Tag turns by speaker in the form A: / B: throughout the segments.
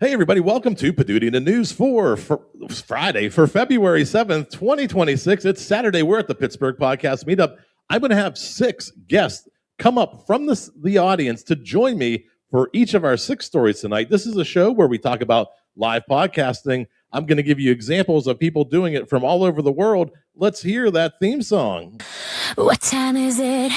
A: Hey, everybody. Welcome to Poduty in the News for Friday, for February 7th, 2026. It's Saturday. We're at the Pittsburgh Podcast Meetup. I'm going to have 6 guests come up from the audience to join me for each of our 6 stories tonight. This is a show where we talk about live podcasting. I'm going to give you examples of people doing it from all over the world. Let's hear that theme song.
B: What time is it?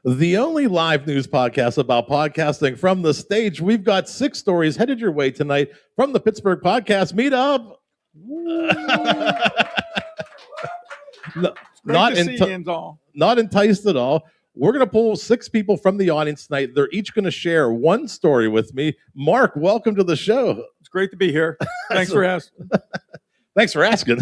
A: The only live news podcast about podcasting from the stage. We've got 6 stories headed your way tonight from the Pittsburgh Podcast Meetup. Not enticed at all. We're going to pull 6 people from the audience tonight. They're each going to share one story with me. Mark, welcome to the show.
C: It's great to be here. Thanks for asking.
A: Thanks for asking.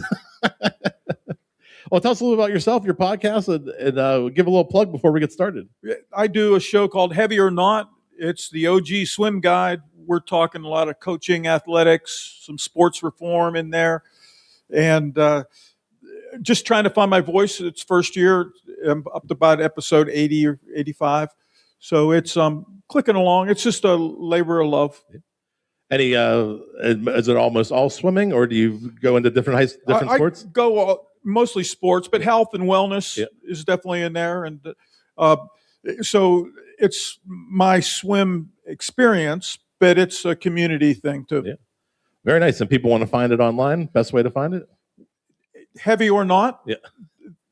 A: Well, tell us a little about yourself, your podcast, and give a little plug before we get started.
C: I do a show called Heavy or Not. It's the OG swim guide. We're talking a lot of coaching, athletics, some sports reform in there, and just trying to find my voice. It's first year. I'm up to about episode 80 or 85. So it's clicking along. It's just a labor of love.
A: Any, is it almost all swimming, or do you go into different sports?
C: I go mostly sports, but health and wellness is definitely in there. And so it's my swim experience, but it's a community thing too. Yeah.
A: Very nice. And people want to find it online. Best way to find it?
C: Heavy or Not.
A: Yeah.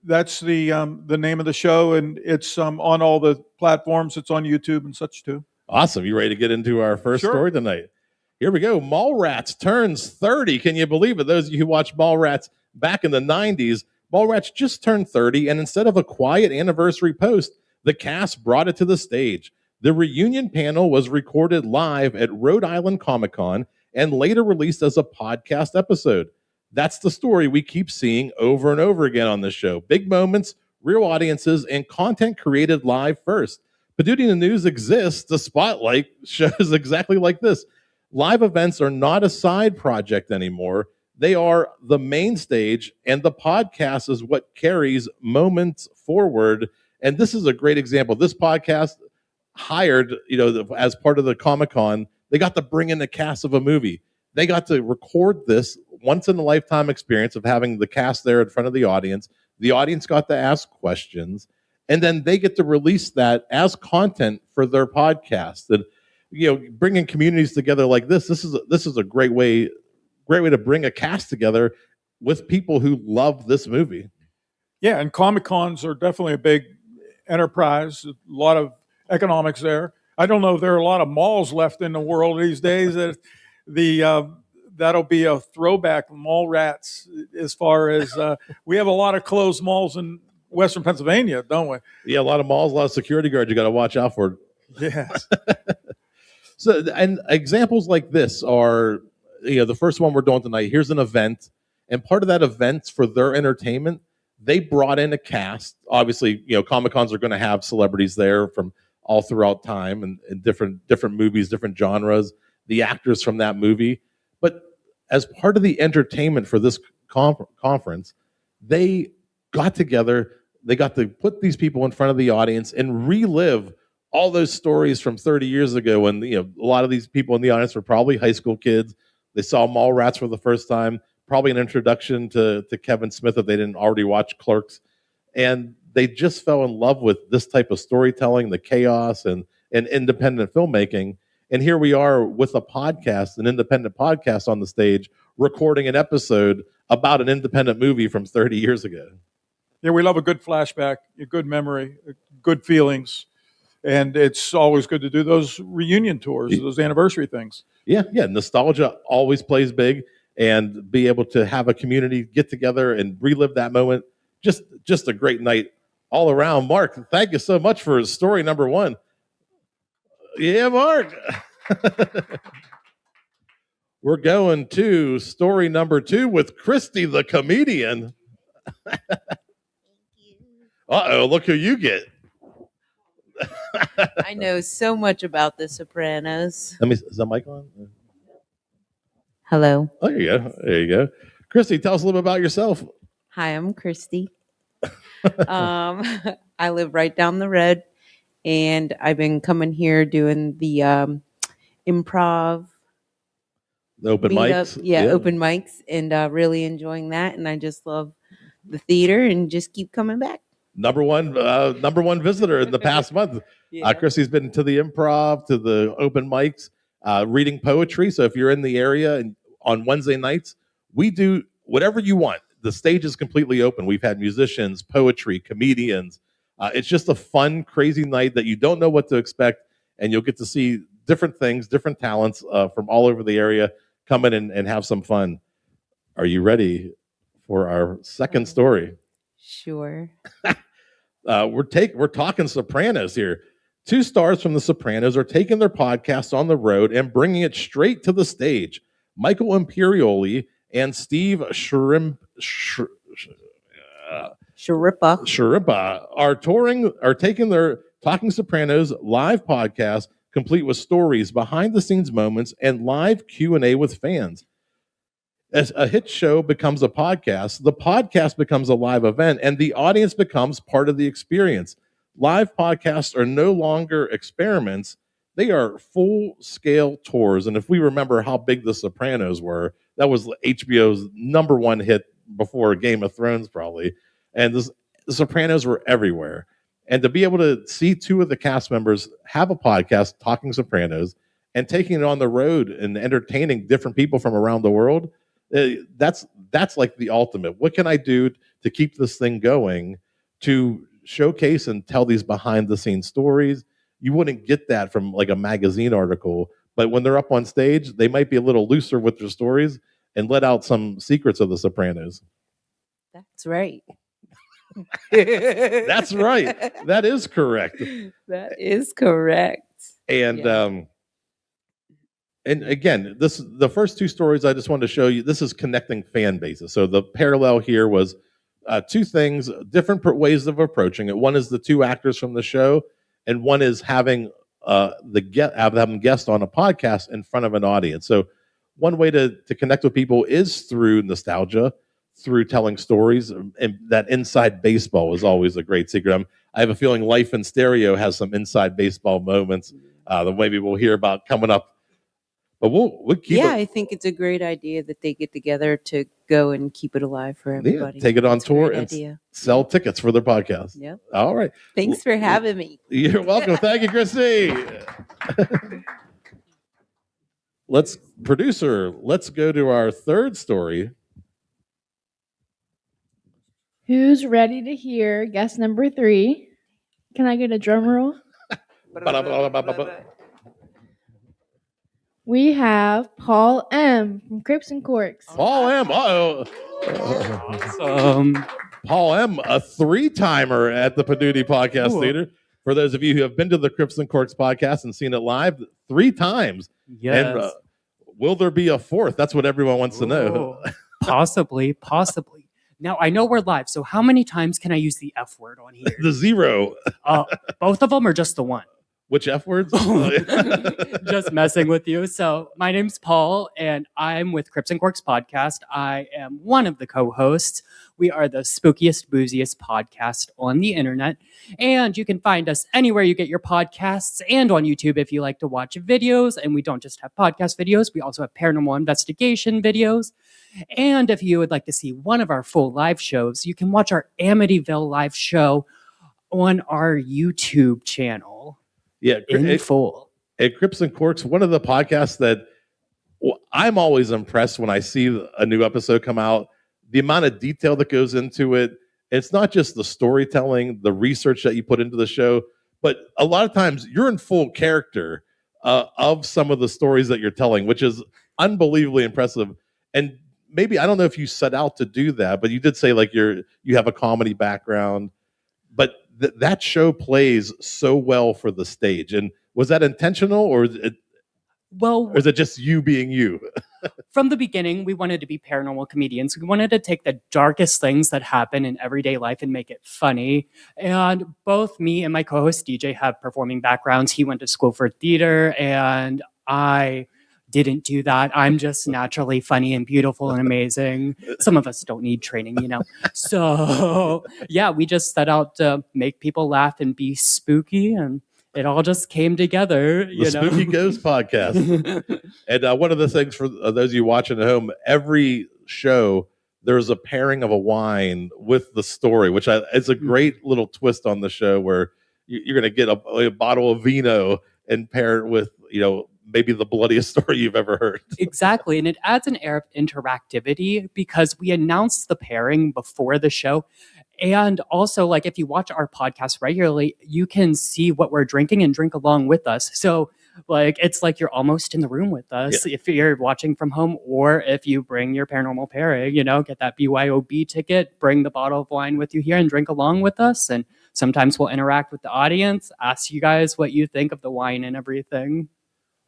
C: That's the name of the show, and it's on all the platforms. It's on YouTube and such too.
A: Awesome. You ready to get into our first story tonight? Here we go. Mallrats turns 30. Can you believe it? Those of you who watched Mallrats back in the 90s, Mallrats just turned 30, and instead of a quiet anniversary post, the cast brought it to the stage. The reunion panel was recorded live at Rhode Island Comic-Con and later released as a podcast episode. That's the story we keep seeing over and over again on this show. Big moments, real audiences, and content created live first. Poduty in the News exists to spotlight shows exactly like this. Live events are not a side project anymore. They are the main stage, and the podcast is what carries moments forward. And this is a great example. This podcast hired, as part of the Comic-Con, they got to bring in the cast of a movie. They got to record this once-in-a-lifetime experience of having the cast there in front of the audience. The audience got to ask questions, and then they get to release that as content for their podcast. And bringing communities together like this is a great way to bring a cast together with people who love this movie.
C: Yeah, and Comic-Cons are definitely a big enterprise. A lot of economics there. I don't know if there are a lot of malls left in the world these days. That'll be a throwback, Mallrats, as far as we have a lot of closed malls in Western Pennsylvania, don't we?
A: Yeah, a lot of malls, a lot of security guards you got to watch out for.
C: Yes.
A: So, and examples like this are, the first one we're doing tonight. Here's an event, and part of that event for their entertainment, they brought in a cast. Obviously, Comic-Cons are going to have celebrities there from all throughout time and different movies, different genres, the actors from that movie. But as part of the entertainment for this conference, they got together. They got to put these people in front of the audience and relive all those stories from 30 years ago when a lot of these people in the audience were probably high school kids. They saw Mallrats for the first time, probably an introduction to Kevin Smith if they didn't already watch Clerks. And they just fell in love with this type of storytelling, the chaos and independent filmmaking. And here we are with a podcast, an independent podcast on the stage, recording an episode about an independent movie from 30 years ago.
C: Yeah, we love a good flashback, a good memory, good feelings. And it's always good to do those reunion tours, those anniversary things.
A: Yeah. Nostalgia always plays big, and be able to have a community get together and relive that moment. Just a great night all around. Mark, thank you so much for story number 1. Yeah, Mark. We're going to story number 2 with Christy, the comedian. Uh-oh, look who you get.
D: I know so much about The Sopranos.
A: Is that mic on?
D: Hello.
A: Oh, there you go. Christy, tell us a little bit about yourself.
D: Hi, I'm Christy. I live right down the road, and I've been coming here doing the improv.
A: The open mics.
D: Yeah, open mics, and really enjoying that. And I just love the theater and just keep coming back.
A: Number one visitor in the past month.
D: Yeah.
A: Christy's been to the improv, to the open mics, reading poetry. So if you're in the area and on Wednesday nights, we do whatever you want. The stage is completely open. We've had musicians, poetry, comedians. It's just a fun, crazy night that you don't know what to expect, and you'll get to see different things, different talents from all over the area come in and have some fun. Are you ready for our second story?
D: Sure.
A: We're talking Sopranos here. 2 stars from The Sopranos are taking their podcast on the road and bringing it straight to the stage. Michael Imperioli and Steve Sciarippa are taking their Talking Sopranos live podcast, complete with stories, behind-the-scenes moments, and live Q&A with fans. As a hit show becomes a podcast, the podcast becomes a live event, and the audience becomes part of the experience. Live podcasts are no longer experiments. They are full-scale tours. And if we remember how big The Sopranos were, that was HBO's #1 hit before Game of Thrones, probably. And The Sopranos were everywhere. And to be able to see 2 of the cast members have a podcast, Talking Sopranos, and taking it on the road and entertaining different people from around the world, that's like the ultimate. What can I do to keep this thing going, to showcase and tell these behind-the-scenes stories? You wouldn't get that from like a magazine article, but when they're up on stage, they might be a little looser with their stories and let out some secrets of The Sopranos.
D: That's right.
A: That's right. That is correct.
D: That is correct.
A: And and again, the first 2 stories I just wanted to show you. This is connecting fan bases. So the parallel here was 2 things, different ways of approaching it. One is the 2 actors from the show, and one is having having guests on a podcast in front of an audience. So one way to connect with people is through nostalgia, through telling stories, and that inside baseball is always a great secret. I have a feeling Life in Stereo has some inside baseball moments that maybe we'll hear about coming up. But we'll keep it.
D: I think it's a great idea that they get together to go and keep it alive for everybody.
A: Take it on tour and sell tickets for their podcast.
D: Yep.
A: All right.
D: Thanks for having me.
A: You're welcome. Thank you, Christy. Let's go to our third story.
E: Who's ready to hear guest number 3? Can I get a drum roll? We have Paul M. from Crips and Corks.
A: Paul M.
F: Awesome.
A: Paul M., a 3-timer at the Poduty Podcast Theater. For those of you who have been to the Crips and Corks podcast and seen it live 3 times.
F: Yes.
A: And will there be a 4th? That's what everyone wants to know.
F: Possibly. Now, I know we're live, so how many times can I use the F word on here?
A: The 0.
F: Both of them or just the one?
A: Which F words?
F: Just messing with you. So my name's Paul, and I'm with Crips and Corks Podcast. I am one of the co-hosts. We are the spookiest, booziest podcast on the internet. And you can find us anywhere you get your podcasts and on YouTube if you like to watch videos. And we don't just have podcast videos. We also have paranormal investigation videos. And if you would like to see one of our full live shows, you can watch our Amityville live show on our YouTube channel.
A: Yeah,
F: in full.
A: At Crips and Corks, one of the podcasts that I'm always impressed when I see a new episode come out, the amount of detail that goes into it. It's not just the storytelling, the research that you put into the show, but a lot of times you're in full character of some of the stories that you're telling, which is unbelievably impressive. And maybe, I don't know if you set out to do that, but you did say like you have a comedy background, but that show plays so well for the stage. And was that intentional, or is it just you being you?
F: From the beginning, we wanted to be paranormal comedians. We wanted to take the darkest things that happen in everyday life and make it funny. And both me and my co-host DJ have performing backgrounds. He went to school for theater, and I didn't do that. I'm just naturally funny and beautiful and amazing. Some of us don't need training, So, yeah, we just set out to make people laugh and be spooky, and it all just came together.
A: The Spooky Ghost Podcast. And one of the things for those of you watching at home, every show, there's a pairing of a wine with the story, which it's a great little twist on the show where you're going to get a bottle of vino and pair it with, maybe the bloodiest story you've ever heard.
F: Exactly. And it adds an air of interactivity because we announced the pairing before the show. And also, like, if you watch our podcast regularly, you can see what we're drinking and drink along with us. So, like, it's like you're almost in the room with us if you're watching from home, or if you bring your paranormal pairing, get that BYOB ticket, bring the bottle of wine with you here and drink along with us. And sometimes we'll interact with the audience, ask you guys what you think of the wine and everything.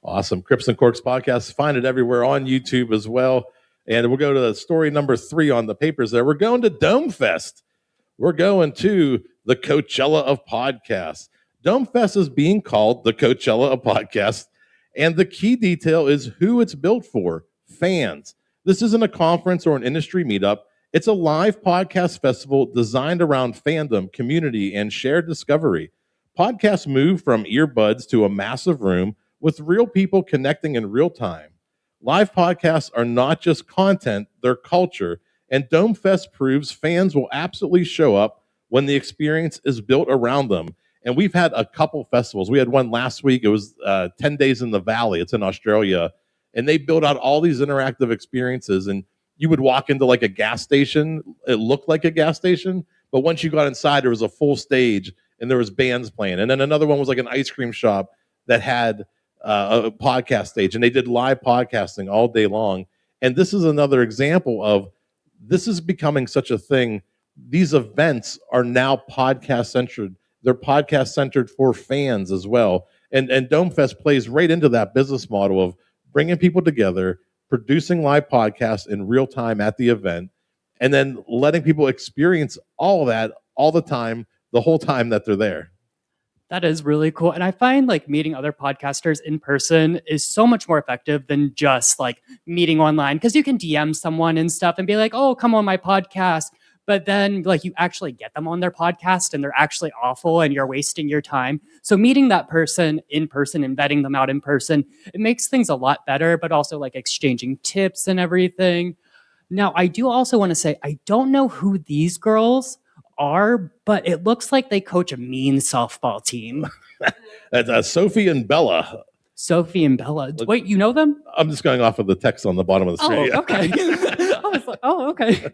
A: Awesome. Crips and Corks Podcast. Find it everywhere on YouTube as well. And we'll go to story number 3 on the papers there. We're going to Domefest. We're going to the Coachella of podcasts. Domefest is being called the Coachella of podcasts, and the key detail is who it's built for: fans. This isn't a conference or an industry meetup. It's a live podcast festival designed around fandom, community, and shared discovery. Podcasts move from earbuds to a massive room with real people connecting in real time. Live podcasts are not just content, they're culture. And Domefest proves fans will absolutely show up when the experience is built around them. And we've had a couple festivals. We had one last week. It was 10 Days in the Valley. It's in Australia. And they built out all these interactive experiences. And you would walk into like a gas station. It looked like a gas station. But once you got inside, there was a full stage and there was bands playing. And then another one was like an ice cream shop that had a podcast stage. And they did live podcasting all day long. And this is another example of this is becoming such a thing. These events are now podcast centered. They're podcast centered for fans as well. And Domefest plays right into that business model of bringing people together, producing live podcasts in real time at the event, and then letting people experience all of that all the time, the whole time that they're there.
F: That is really cool. And I find like meeting other podcasters in person is so much more effective than just like meeting online, because you can DM someone and stuff and be like, oh, come on my podcast. But then like you actually get them on their podcast and they're actually awful and you're wasting your time. So meeting that person and vetting them out in person, it makes things a lot better, but also like exchanging tips and everything. Now, I do also want to say, I don't know who these girls are, but it looks like they coach a mean softball team.
A: That's Sophie and Bella.
F: Sophie and Bella. Wait, you know them?
A: I'm just going off of the text on the bottom of the screen.
F: Oh, okay. I was like, oh, okay.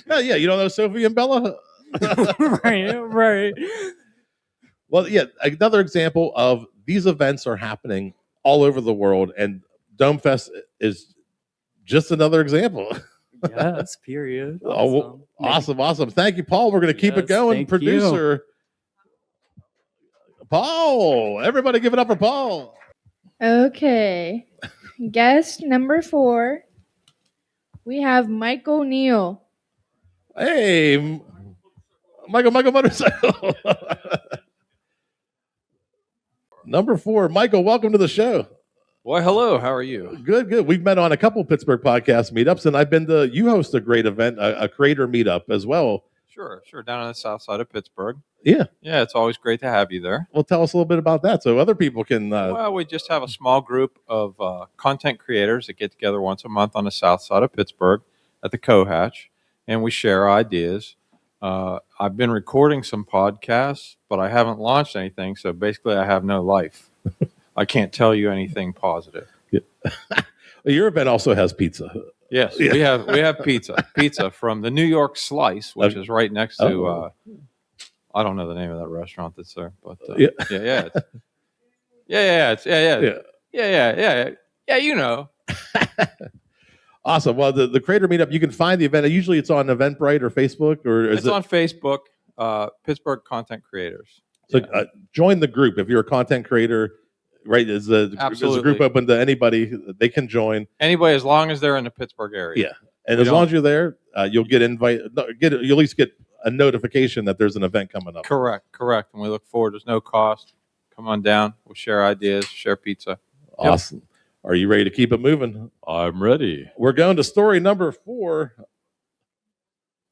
A: Yeah, you don't know Sophie and Bella?
F: Right.
A: Well, yeah, another example of these events are happening all over the world, and Domefest is just another example.
F: Yes, period.
A: Awesome. Thank you, Paul. We're going to keep it going. Producer Paul. Everybody give it up for Paul.
E: Okay. Guest number 4. We have Mike O'Neill.
A: Hey, Michael Motorcycle. Number 4, Michael, welcome to the show.
G: Well, hello. How are you?
A: Good. We've met on a couple Pittsburgh Podcast Meetups, and you host a great event, a creator meetup as well.
G: Sure. Down on the south side of Pittsburgh.
A: Yeah,
G: it's always great to have you there.
A: Well, tell us a little bit about that so other people can...
G: Well, we just have a small group of content creators that get together once a month on the south side of Pittsburgh at the Cohatch, and we share ideas. I've been recording some podcasts, but I haven't launched anything, so basically I have no life. I can't tell you anything positive.
A: Yeah. Your event also has pizza.
G: Yes, yeah. we have pizza from the New York Slice, which is right next to I don't know the name of that restaurant that's there, but
A: Yeah.
G: yeah. You know.
A: Awesome. Well, the Creator Meetup, you can find the event. Usually it's on Eventbrite or Facebook, or is
G: It's on Facebook, Pittsburgh Content Creators.
A: So
G: Yeah.
A: join the group if you're a content creator. Right? Is the
G: Absolutely.
A: group open to anybody? They can join.
G: Anybody, as long as they're in the Pittsburgh area.
A: Yeah, and as long as you're there, you'll get you'll at least get a notification that there's an event coming up.
G: Correct. And we look forward. There's no cost. Come on down. We'll share ideas, share pizza.
A: Awesome. Yep. Are you ready to keep it moving?
G: I'm ready.
A: We're going to story number 4.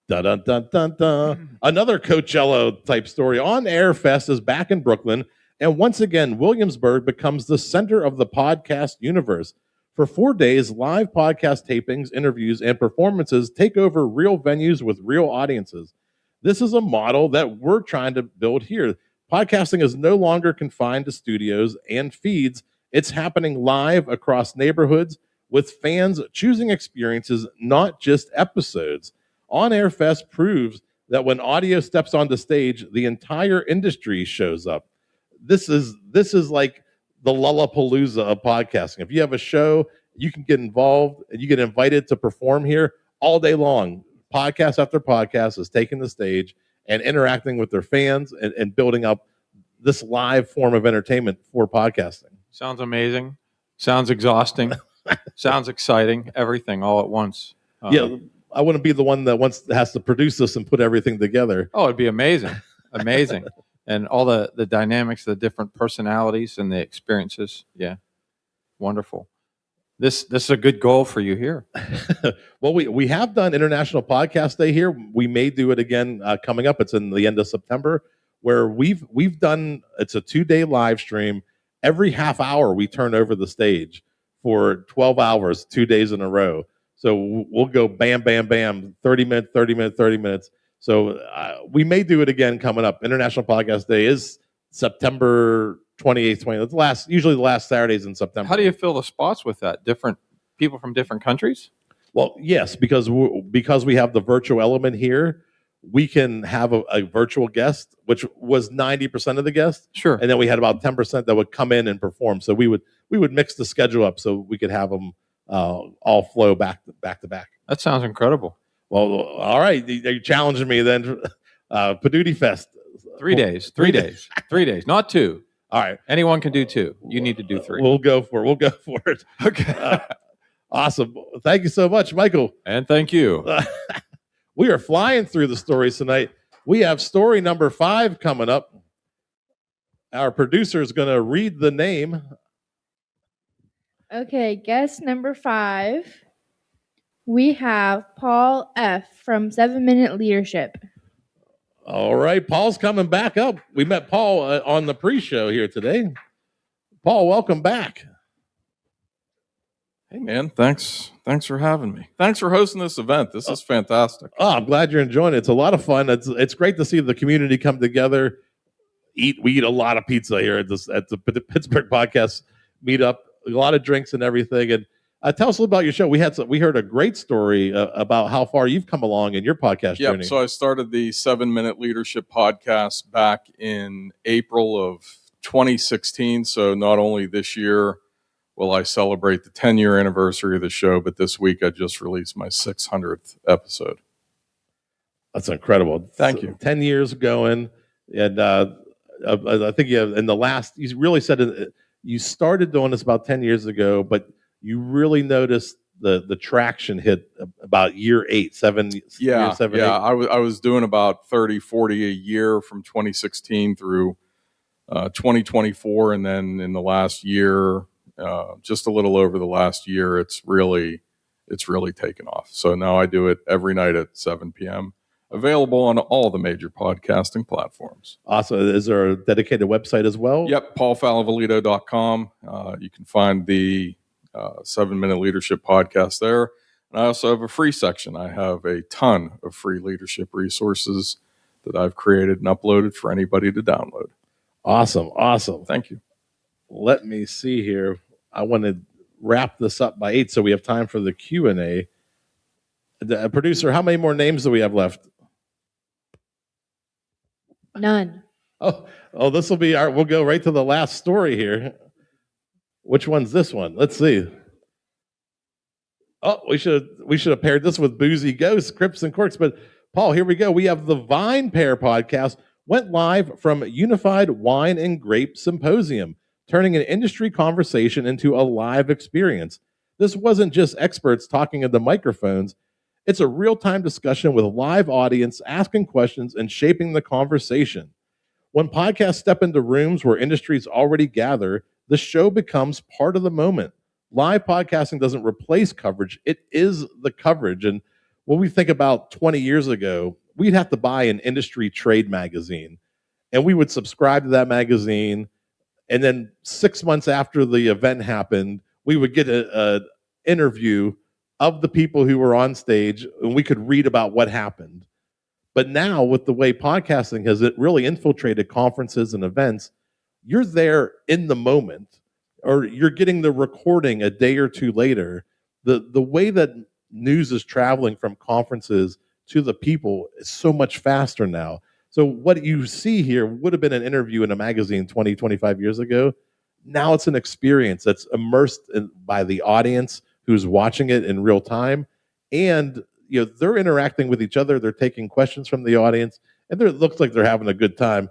A: Dun, dun, dun, dun, dun. Another Coachella type story. On Air Fest is back in Brooklyn, and once again, Williamsburg becomes the center of the podcast universe. For 4 days, live podcast tapings, interviews, and performances take over real venues with real audiences. This is a model that we're trying to build here. Podcasting is no longer confined to studios and feeds. It's happening live across neighborhoods with fans choosing experiences, not just episodes. On Air Fest proves that when audio steps on the stage, the entire industry shows up. This is like the Lollapalooza of podcasting. If you have a show, you can get involved and you get invited to perform here all day long. Podcast after podcast is taking the stage and interacting with their fans and building up this live form of entertainment for podcasting.
G: Sounds amazing. Sounds exhausting. Sounds exciting. Everything all at once.
A: Yeah, I wouldn't be the one that has to produce this and put everything together.
G: Oh, it'd be amazing. Amazing. And all the dynamics, the different personalities and the experiences. Yeah. Wonderful. This is a good goal for you here.
A: Well, we have done International Podcast Day here. We may do it again coming up. It's in the end of September, where we've done, it's a 2-day live stream. Every half hour we turn over the stage for 12 hours, 2 days in a row. So we'll go bam, bam, bam, 30 minutes, 30 minutes, 30 minutes. So we may do it again coming up. International Podcast Day is September 28th, 20th. Usually the last Saturdays in September.
G: How do you fill the spots with that? Different people from different countries?
A: Well, yes, because we have the virtual element here, we can have a virtual guest, which was 90% of the guests.
G: Sure.
A: And then we had about 10% that would come in and perform. So we would mix the schedule up so we could have them all flow back to back.
G: That sounds incredible.
A: Well, all right. You're challenging me then. Poduty Fest.
G: 3 days. 3 days. 3 days, not 2.
A: All right.
G: Anyone can do 2. You need to do 3.
A: We'll go for it.
G: Okay.
A: Awesome. Thank you so much, Michael.
G: And thank you.
A: We are flying through the stories tonight. We have story number 5 coming up. Our producer is going to read the name.
E: Okay, guest number 5. We have Paul F. from 7 Minute Leadership.
A: All right, Paul's coming back up. We met Paul on the pre-show here today. Paul, welcome back.
H: Hey, man, thanks for having me. Thanks for hosting this event. This is fantastic.
A: Oh, I'm glad you're enjoying it. It's a lot of fun. It's great to see the community come together. We eat a lot of pizza here at the Pittsburgh Podcast Meetup. A lot of drinks and everything. And tell us a little about your show. We heard a great story about how far you've come along in your podcast journey.
H: So I started the 7 Minute Leadership Podcast back in April of 2016. So not only this year will I celebrate the 10-year anniversary of the show, but this week I just released my 600th episode.
A: That's incredible.
H: Thank you.
A: 10 years going. And I think you really said you started doing this about 10 years ago, but you really noticed the traction hit about year 8, 7.
H: Yeah,
A: year 7, 8.
H: I was doing about 30, 40 a year from 2016 through 2024. And then in the last year, just a little over the last year, it's really taken off. So now I do it every night at 7 p.m. Available on all the major podcasting platforms.
A: Awesome. Is there a dedicated website as well?
H: Yep, paulfalavolito.com. You can find the 7 Minute Leadership Podcast there. And I also have a free section. I have a ton of free leadership resources that I've created and uploaded for anybody to download.
A: Awesome.
H: Thank you.
A: Let me see here. I want to wrap this up by 8 so we have time for the Q&A. The producer, how many more names do we have left?
E: None.
A: Oh, this will be our. We'll go right to the last story here. Which one's this one? Let's see. Oh, we should have paired this with Boozy Ghosts, Crips and Corks. But Paul, here we go. We have the Vine Pair podcast went live from Unified Wine and Grape Symposium, turning an industry conversation into a live experience. This wasn't just experts talking into microphones. It's a real-time discussion with a live audience asking questions and shaping the conversation. When podcasts step into rooms where industries already gather, the show becomes part of the moment. Live podcasting doesn't replace coverage. It is the coverage. And when we think about 20 years ago, we'd have to buy an industry trade magazine, and we would subscribe to that magazine. And then 6 months after the event happened, we would get an interview of the people who were on stage, and we could read about what happened. But now, with the way podcasting has really infiltrated conferences and events, you're there in the moment, or you're getting the recording a day or two later. The way that news is traveling from conferences to the people is so much faster now. So what you see here would have been an interview in a magazine 20, 25 years ago. Now it's an experience that's immersed by the audience who's watching it in real time. And they're interacting with each other. They're taking questions from the audience, and it looks like they're having a good time.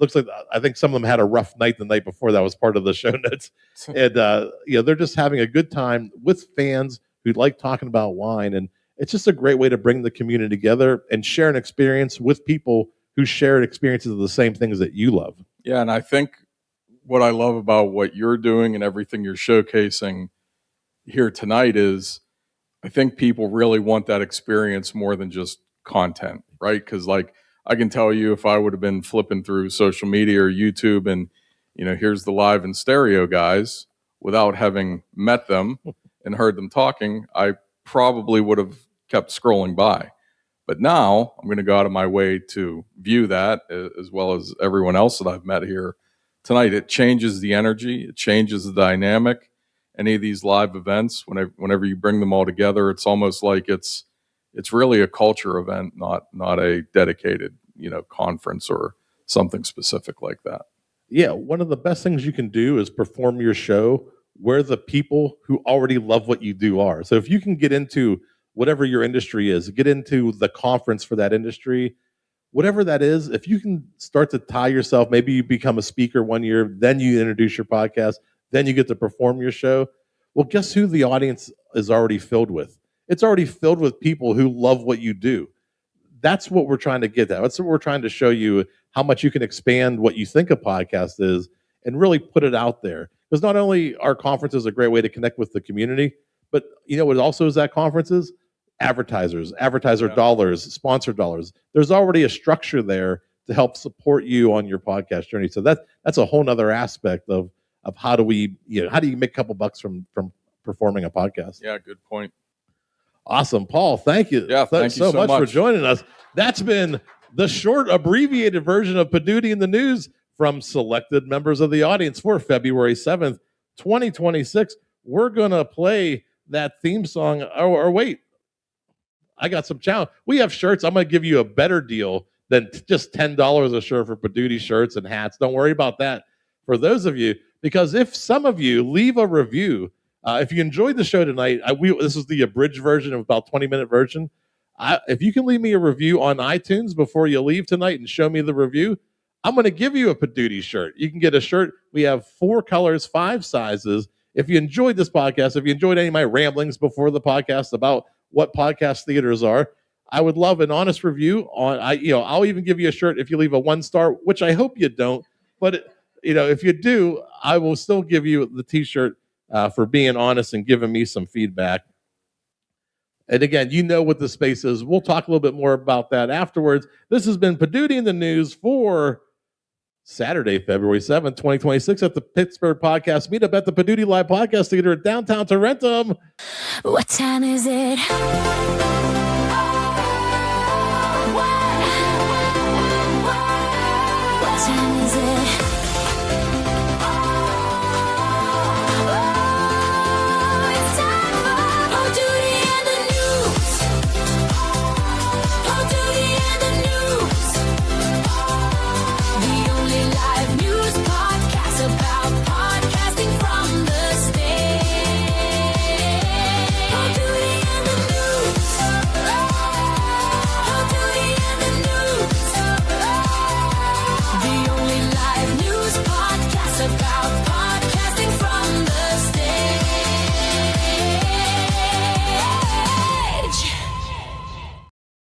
A: Looks like I think some of them had a rough night the night before. That was part of the show notes. And they're just having a good time with fans who like talking about wine. And it's just a great way to bring the community together and share an experience with people who share experiences of the same things that you love.
H: Yeah, and I think what I love about what you're doing and everything you're showcasing here tonight is I think people really want that experience more than just content, right? Because I can tell you, if I would have been flipping through social media or YouTube and, here's the live and stereo guys, without having met them and heard them talking, I probably would have kept scrolling by. But now I'm going to go out of my way to view that, as well as everyone else that I've met here tonight. It changes the energy. It changes the dynamic. Any of these live events, whenever you bring them all together, it's almost like it's really a culture event, not a dedicated, conference or something specific like that.
A: Yeah, one of the best things you can do is perform your show where the people who already love what you do are. So if you can get into whatever your industry is, get into the conference for that industry, whatever that is, if you can start to tie yourself, maybe you become a speaker one year, then you introduce your podcast, then you get to perform your show. Well, guess who the audience is already filled with? It's already filled with people who love what you do. That's what we're trying to get at. That's what we're trying to show you, how much you can expand what you think a podcast is and really put it out there. Because not only are conferences a great way to connect with the community, but what also is at conferences? Advertiser dollars, sponsor dollars. There's already a structure there to help support you on your podcast journey. So that's a whole nother aspect of how do you make a couple bucks from performing a podcast?
H: Yeah, good point.
A: Awesome. Paul, thank you.
H: Yeah, thank you so much
A: for joining us. That's been the short, abbreviated version of Poduty in the News from selected members of the audience for February 7th, 2026. We're going to play that theme song. Or wait, I got some challenge. We have shirts. I'm going to give you a better deal than just $10 a shirt for Poduty shirts and hats. Don't worry about that for those of you. Because if some of you leave a review, if you enjoyed the show tonight, this is the abridged version of about 20-minute version. If you can leave me a review on iTunes before you leave tonight and show me the review, I'm going to give you a Poduty shirt. You can get a shirt. We have 4 colors, 5 sizes. If you enjoyed this podcast, if you enjoyed any of my ramblings before the podcast about what podcast theaters are, I would love an honest review on. I'll even give you a shirt if you leave a 1-star, which I hope you don't. But if you do, I will still give you the T-shirt for being honest and giving me some feedback. And again, what the space is. We'll talk a little bit more about that afterwards. This has been Poduty in the News for Saturday, February 7th, 2026 at the Pittsburgh Podcast Meetup at the Poduty Live Podcast Theater at Downtown Tarentum.
B: What time is it?